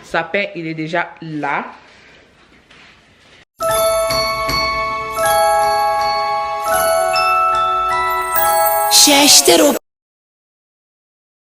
sapin, il est déjà là.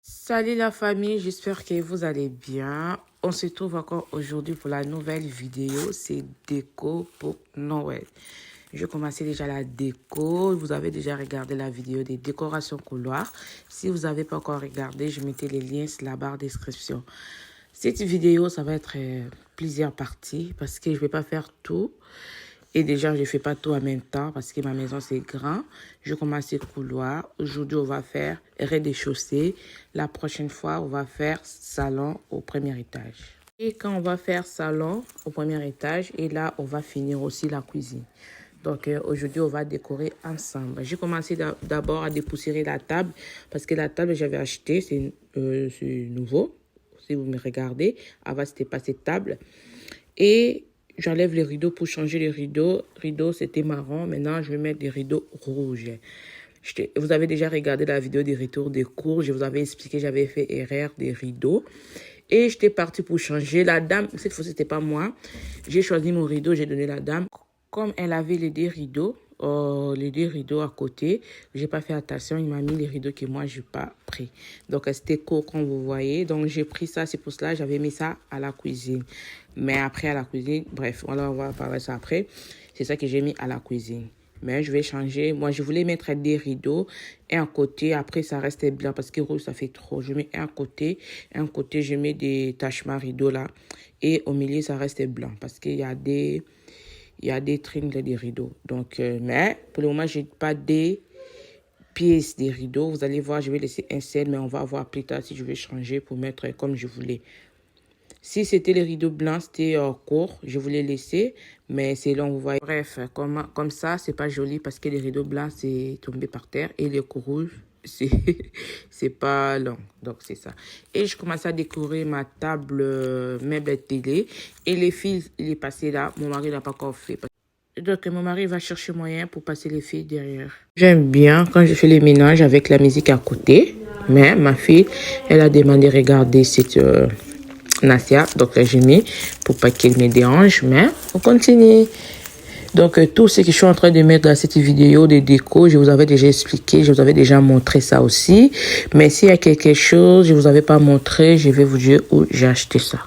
Salut la famille, j'espère que vous allez bien. On se trouve encore aujourd'hui pour la nouvelle vidéo, c'est déco pour Noël. Je commençais déjà la déco, vous avez déjà regardé la vidéo des décorations couloirs. Si vous n'avez pas encore regardé, je mettais les liens sur la barre description. Cette vidéo, ça va être plusieurs parties parce que je ne vais pas faire tout. Et déjà, je ne fais pas tout en même temps parce que ma maison, c'est grand. Je commence le couloir. Aujourd'hui, on va faire rez-de-chaussée. La prochaine fois, on va faire salon au premier étage. Et quand on va faire salon au premier étage, et là, on va finir aussi la cuisine. Donc, aujourd'hui, on va décorer ensemble. J'ai commencé d'abord à dépoussiérer la table parce que la table que j'avais achetée, c'est nouveau. Si vous me regardez, avant, c'était pas cette table. Et j'enlève les rideaux pour changer les rideaux. Rideaux, c'était marron. Maintenant, je vais mettre des rideaux rouges. Vous avez déjà regardé la vidéo des retours des cours. Je vous avais expliqué, j'avais fait erreur des rideaux. Et j'étais partie pour changer. La dame, cette fois, c'était pas moi. J'ai choisi mon rideau, j'ai donné la dame. Comme elle avait les deux rideaux à côté, j'ai pas fait attention. Il m'a mis les rideaux que moi, j'ai pas pris. Donc, c'était court, comme vous voyez. Donc, j'ai pris ça. C'est pour cela que j'avais mis ça à la cuisine. Mais après, à la cuisine, bref, on va parler ça après. C'est ça que j'ai mis à la cuisine. Mais je vais changer. Moi, je voulais mettre des rideaux et un côté. Après, ça restait blanc parce que rouge, ça fait trop. Je mets un côté. Un côté, je mets des tachements rideaux là. Et au milieu, ça restait blanc parce qu'il y a des tringles des rideaux. Donc, mais pour le moment, je n'ai pas des pièces des rideaux. Vous allez voir, je vais laisser un seul, mais on va voir plus tard si je vais changer pour mettre comme je voulais. Si c'était les rideaux blancs, c'était court, je voulais laisser, mais c'est long, vous voyez. Bref, comme ça, c'est pas joli parce que les rideaux blancs, c'est tombé par terre et les rouges, c'est pas long. Donc, c'est ça. Et je commence à décorer ma table meuble télé et les fils, il est passé là. Mon mari l'a pas encore fait. Donc, mon mari va chercher moyen pour passer les fils derrière. J'aime bien quand je fais les ménages avec la musique à côté, mais ma fille, elle a demandé de regarder cette... Nasia, donc j'ai mis pour pas qu'il me dérange, mais on continue. Donc tout ce que je suis en train de mettre dans cette vidéo de déco, je vous avais déjà expliqué, je vous avais déjà montré ça aussi, mais s'il y a quelque chose je vous avais pas montré, je vais vous dire où j'ai acheté ça.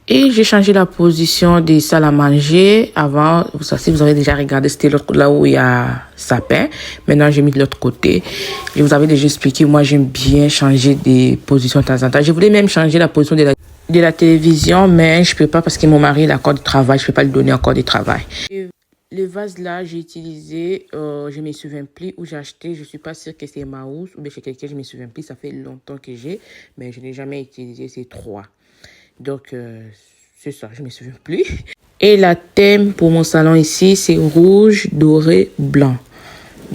Et j'ai changé la position des salles à manger. Avant, si vous avez déjà regardé, c'était l'autre là où il y a sapin. Maintenant, j'ai mis de l'autre côté. Je vous avais déjà expliqué, moi, j'aime bien changer des positions de temps en temps. Je voulais même changer la position de la télévision, mais je peux pas parce que mon mari, il a encore du travail. Je peux pas lui donner encore du travail. Et le vase là, j'ai utilisé, je me souviens plus où j'ai acheté. Je suis pas sûre que c'est Emmaüs ou bien chez quelqu'un, je me souviens plus. Ça fait longtemps que j'ai, mais je n'ai jamais utilisé ces trois. Donc, c'est ça, je ne me souviens plus. Et la thème pour mon salon ici, c'est rouge, doré, blanc.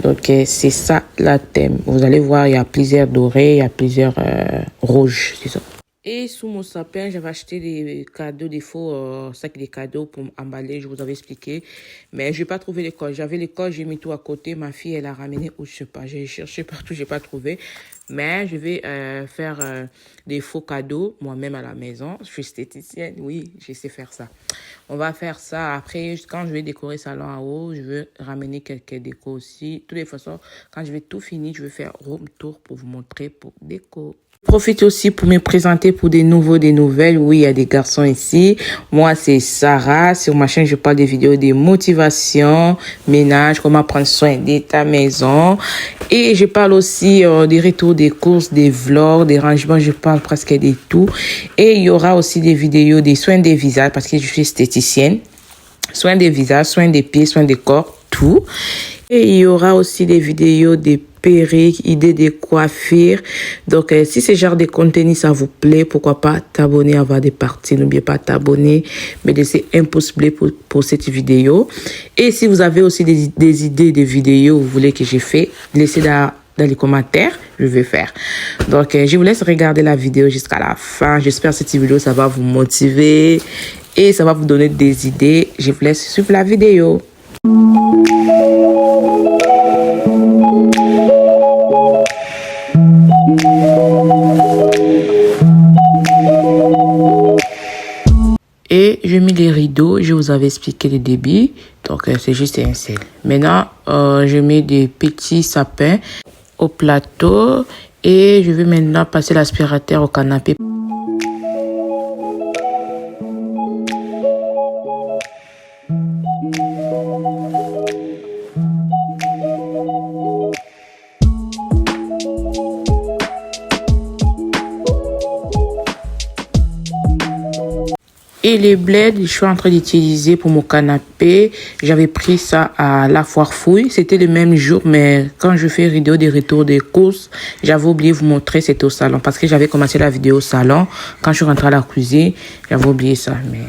Donc, c'est ça la thème. Vous allez voir, il y a plusieurs dorés, il y a plusieurs rouges, c'est ça. Et sous mon sapin, j'avais acheté des cadeaux, des faux sacs de cadeaux pour emballer, je vous avais expliqué. Mais je n'ai pas trouvé les cols. J'avais les cols, j'ai mis tout à côté. Ma fille, elle a ramené, ou je sais pas, j'ai cherché partout, j'ai pas trouvé. Mais je vais faire des faux cadeaux moi-même à la maison. Je suis esthéticienne, oui, je sais faire ça. On va faire ça. Après, quand je vais décorer salon en haut, je vais ramener quelques décos aussi. De toutes les façons, quand je vais tout finir, je vais faire room tour pour vous montrer pour déco. Profite aussi pour me présenter pour des nouvelles. Oui, il y a des garçons ici. Moi, c'est Sarah. Sur ma chaîne, je parle des vidéos de motivation, ménage, comment prendre soin de ta maison. Et je parle aussi des retours des courses, des vlogs, des rangements. Je parle presque de tout. Et il y aura aussi des vidéos des soins des visages parce que je suis esthéticienne. Soins des visages, soins des pieds, soins des corps, tout. Et il y aura aussi des vidéos des perruques, idées de coiffure. Donc, si ce genre de contenu, ça vous plaît, pourquoi pas t'abonner, avoir des parties. N'oubliez pas t'abonner, mais laissez un pouce bleu pour cette vidéo. Et si vous avez aussi des idées de vidéos, vous voulez que j'ai fait, laissez dans les commentaires, je vais faire. Donc, je vous laisse regarder la vidéo jusqu'à la fin. J'espère que cette vidéo, ça va vous motiver et ça va vous donner des idées. Je vous laisse suivre la vidéo. Et je mets les rideaux, je vous avais expliqué le débit, donc c'est juste un seul. Maintenant, je mets des petits sapins au plateau et je vais maintenant passer l'aspirateur au canapé. Et les bleds, je suis en train d'utiliser pour mon canapé. J'avais pris ça à la foire fouille. C'était le même jour, mais quand je fais vidéo des retours des courses, j'avais oublié de vous montrer, c'était au salon. Parce que j'avais commencé la vidéo au salon. Quand je suis rentrée à la cuisine, j'avais oublié ça. Mais...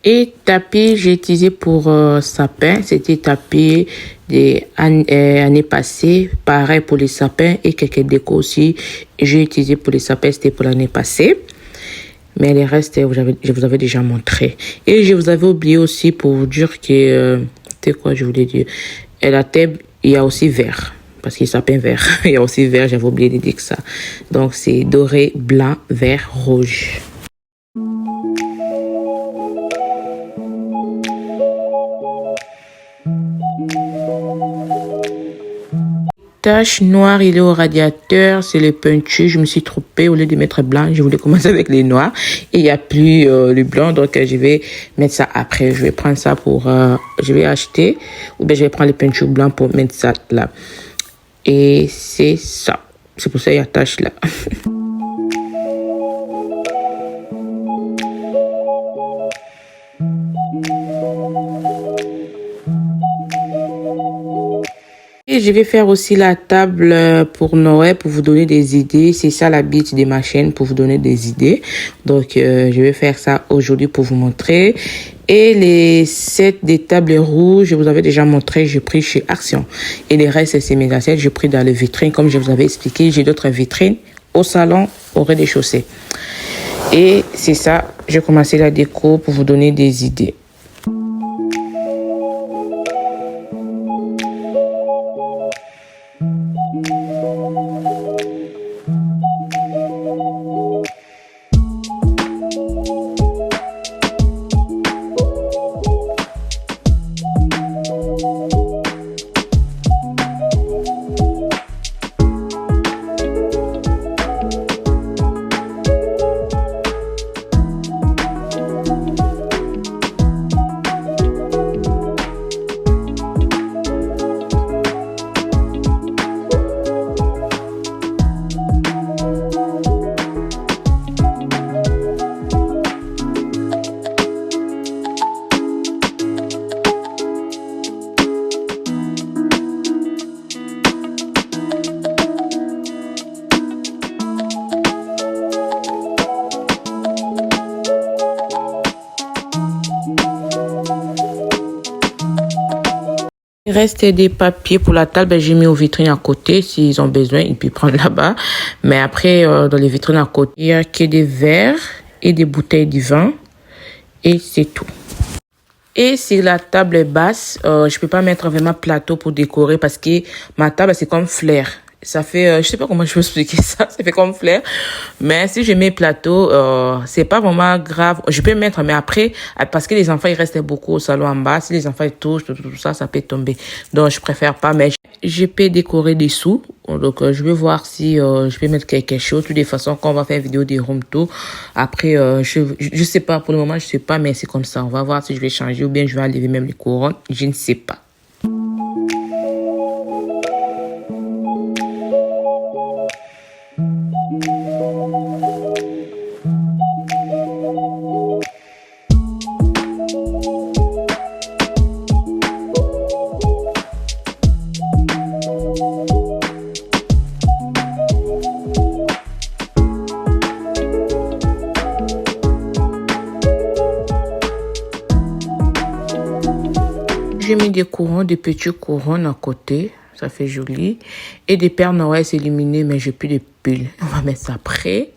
Et tapis, j'ai utilisé pour sapin, c'était tapis des années passées, pareil pour les sapins et quelques décos aussi. J'ai utilisé pour les sapins, c'était pour l'année passée. Mais les restes, je vous avais déjà montré. Et je vous avais oublié aussi pour vous dire que, c'était quoi je voulais dire, et la table, il y a aussi vert. Parce qu'il y a sapin vert, il y a aussi vert, j'avais oublié de dire que ça. Donc c'est doré, blanc, vert, rouge. Tache noire, il est au radiateur, c'est les peintures. Je me suis trompée, au lieu de mettre blanc, je voulais commencer avec les noirs. Et il n'y a plus le blanc, donc je vais mettre ça après. Je vais prendre ça pour... je vais acheter, ou bien je vais prendre les peintures blancs pour mettre ça là. Et c'est ça. C'est pour ça qu'il y a tache là. Et je vais faire aussi la table pour Noël pour vous donner des idées. C'est ça la but de ma chaîne, pour vous donner des idées. Donc, je vais faire ça aujourd'hui pour vous montrer. Et les sets des tables rouges, je vous avais déjà montré, j'ai pris chez Action. Et les restes, c'est mes assiettes, j'ai pris dans les vitrines. Comme je vous avais expliqué, j'ai d'autres vitrines au salon, au rez-de-chaussée. Et c'est ça, j'ai commencé la déco pour vous donner des idées. Il reste des papiers pour la table, j'ai mis aux vitrines à côté. S'ils ont besoin, ils peuvent prendre là-bas. Mais après, dans les vitrines à côté, il n'y a que des verres et des bouteilles de vin. Et c'est tout. Et si la table est basse, je peux pas mettre vraiment plateau pour décorer parce que ma table, c'est comme flair. Ça fait, je sais pas comment je peux expliquer ça, ça fait comme flair. Mais si je mets plateau, c'est pas vraiment grave. Je peux mettre, mais après, parce que les enfants, ils restent beaucoup au salon en bas. Si les enfants, ils touchent, tout ça, ça peut tomber. Donc, je préfère pas, mais je peux décorer dessous. Donc, je vais voir si je peux mettre quelque chose. De toute façon, quand on va faire une vidéo des room tour, après, je sais pas, pour le moment, je sais pas, mais c'est comme ça. On va voir si je vais changer ou bien je vais enlever même les couronnes. Je ne sais pas. J'ai mis des couronnes, des petits couronnes à côté. Ça fait joli. Et des Pères Noël illuminés, mais j'ai plus de piles. On va mettre ça après.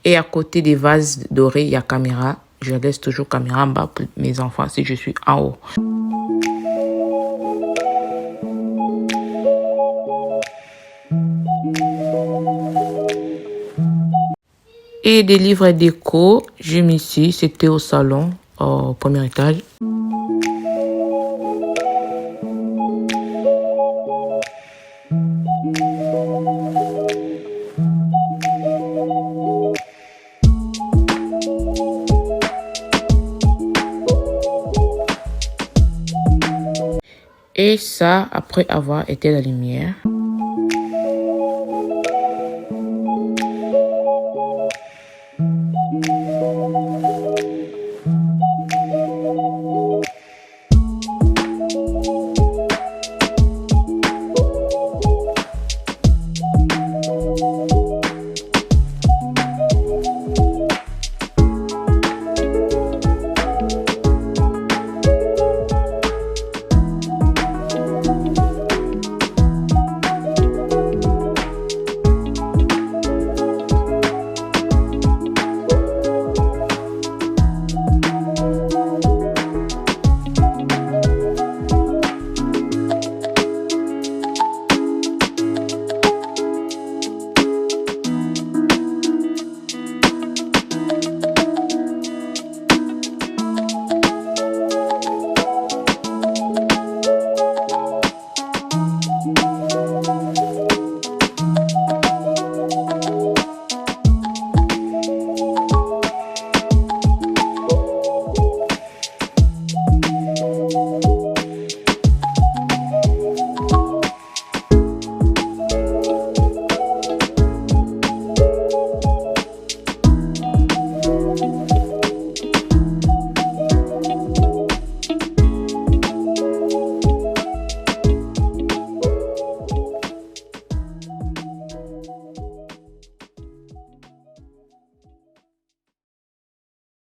Et à côté des vases dorés, il y a caméra. Je laisse toujours caméra en bas pour mes enfants si je suis en haut. Et des livres déco, j'ai mis ici. C'était au salon, au premier étage. Et ça, après avoir éteint la lumière.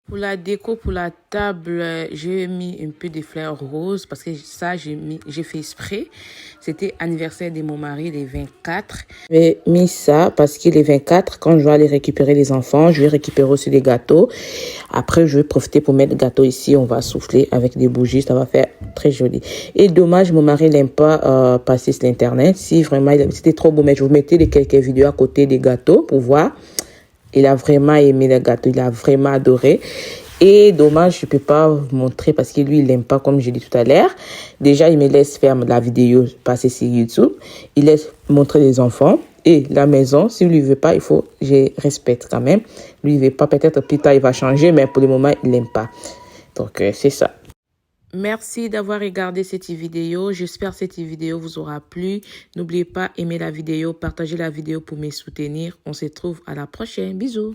Pour la déco, pour la table, j'ai mis un peu de fleurs roses parce que ça, j'ai fait exprès. C'était anniversaire de mon mari, les 24. J'ai mis ça parce que les 24, quand je vais aller récupérer les enfants, je vais récupérer aussi des gâteaux. Après, je vais profiter pour mettre le gâteau ici. On va souffler avec des bougies. Ça va faire très joli. Et dommage, mon mari n'aime pas passer sur l'Internet. Si vraiment, c'était trop beau, mais je vous mettais quelques vidéos à côté des gâteaux pour voir. Il a vraiment aimé le gâteau, il a vraiment adoré. Et dommage, je ne peux pas vous montrer parce que lui, il n'aime pas, comme je l'ai dit tout à l'heure. Déjà, il me laisse faire la vidéo passer sur YouTube. Il laisse montrer les enfants et la maison. Si lui ne veut pas, je respecte quand même. Lui, il ne veut pas, peut-être plus tard, il va changer, mais pour le moment, il n'aime pas. Donc, c'est ça. Merci d'avoir regardé cette vidéo. J'espère que cette vidéo vous aura plu. N'oubliez pas d'aimer la vidéo, partager la vidéo pour me soutenir. On se retrouve à la prochaine. Bisous.